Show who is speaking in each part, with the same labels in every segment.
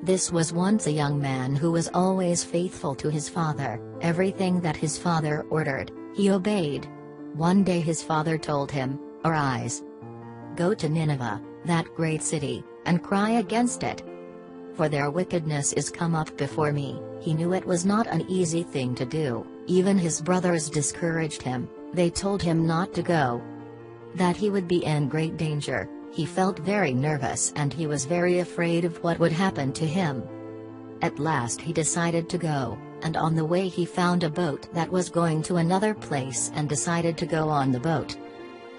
Speaker 1: This was once a young man who was always faithful to his father. Everything that his father ordered, he obeyed. One day his father told him, "Arise. Go to Nineveh, that great city, and cry against it. For their wickedness is come up before me." He knew it was not an easy thing to do. Even his brothers discouraged him. They told him not to go, that he would be in great danger. He felt very nervous and he was very afraid of what would happen to him. At last he decided to go, and on the way he found a boat that was going to another place and decided to go on the boat.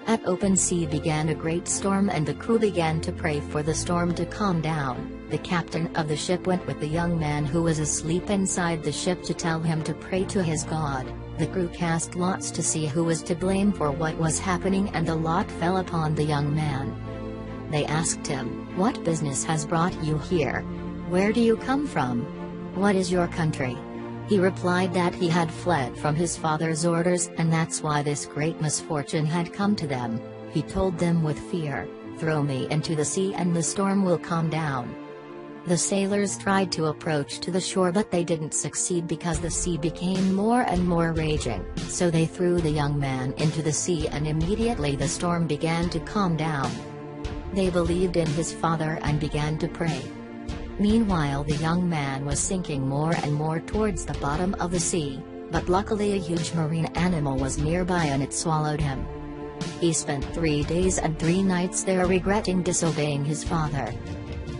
Speaker 1: At open sea began a great storm and the crew began to pray for the storm to calm down. The captain of the ship went with the young man who was asleep inside the ship to tell him to pray to his God. The crew cast lots to see who was to blame for what was happening, and the lot fell upon the young man. They asked him, "What business has brought you here? Where do you come from? What is your country?" He replied that he had fled from his father's orders and that's why this great misfortune had come to them. He told them with fear, "Throw me into the sea and the storm will calm down." The sailors tried to approach to the shore but they didn't succeed because the sea became more and more raging, so they threw the young man into the sea and immediately the storm began to calm down. They believed in his father and began to pray. Meanwhile the young man was sinking more and more towards the bottom of the sea, but luckily a huge marine animal was nearby and it swallowed him. He spent 3 days and 3 nights there regretting disobeying his father,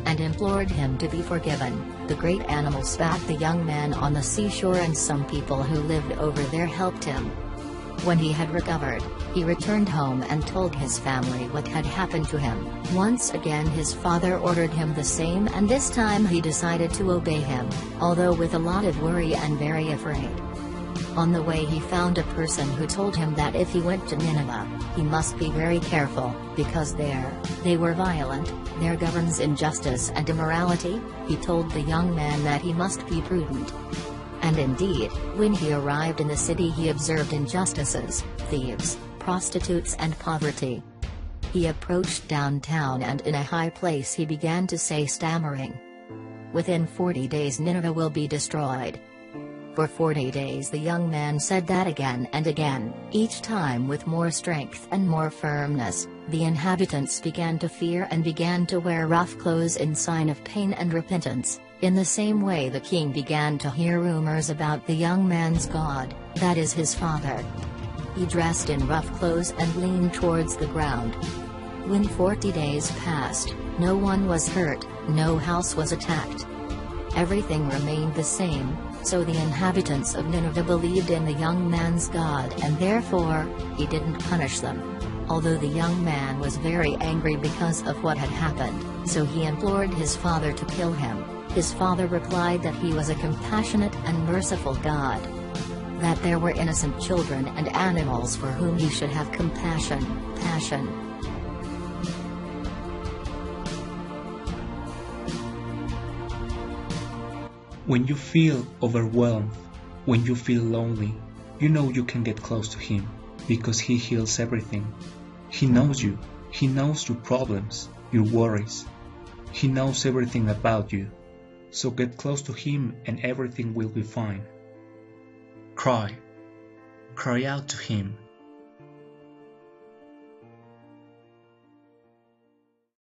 Speaker 1: and implored him to be forgiven. The great animal spat the young man on the seashore and some people who lived over there helped him. When he had recovered, he returned home and told his family what had happened to him. Once again his father ordered him the same and this time he decided to obey him, although with a lot of worry and very afraid. On the way he found a person who told him that if he went to Nineveh, he must be very careful, because there, they were violent, there governs injustice and immorality. He told the young man that he must be prudent. And indeed, when he arrived in the city he observed injustices, thieves, prostitutes and poverty. He approached downtown and in a high place he began to say stammering, "Within 40 days Nineveh will be destroyed." For 40 days the young man said that again and again, each time with more strength and more firmness. The inhabitants began to fear and began to wear rough clothes in sign of pain and repentance. In the same way the king began to hear rumors about the young man's God, that is his father. He dressed in rough clothes and leaned towards the ground. When 40 days passed, no one was hurt, no house was attacked. Everything remained the same, so the inhabitants of Nineveh believed in the young man's God and therefore, he didn't punish them. Although the young man was very angry because of what had happened, so he implored his father to kill him. His father replied that he was a compassionate and merciful God, that there were innocent children and animals for whom he should have compassion, passion.
Speaker 2: When you feel overwhelmed, when you feel lonely, you know you can get close to him, because he heals everything. He knows you, he knows your problems, your worries. He knows everything about you. So get close to him and everything will be fine. Cry out to him.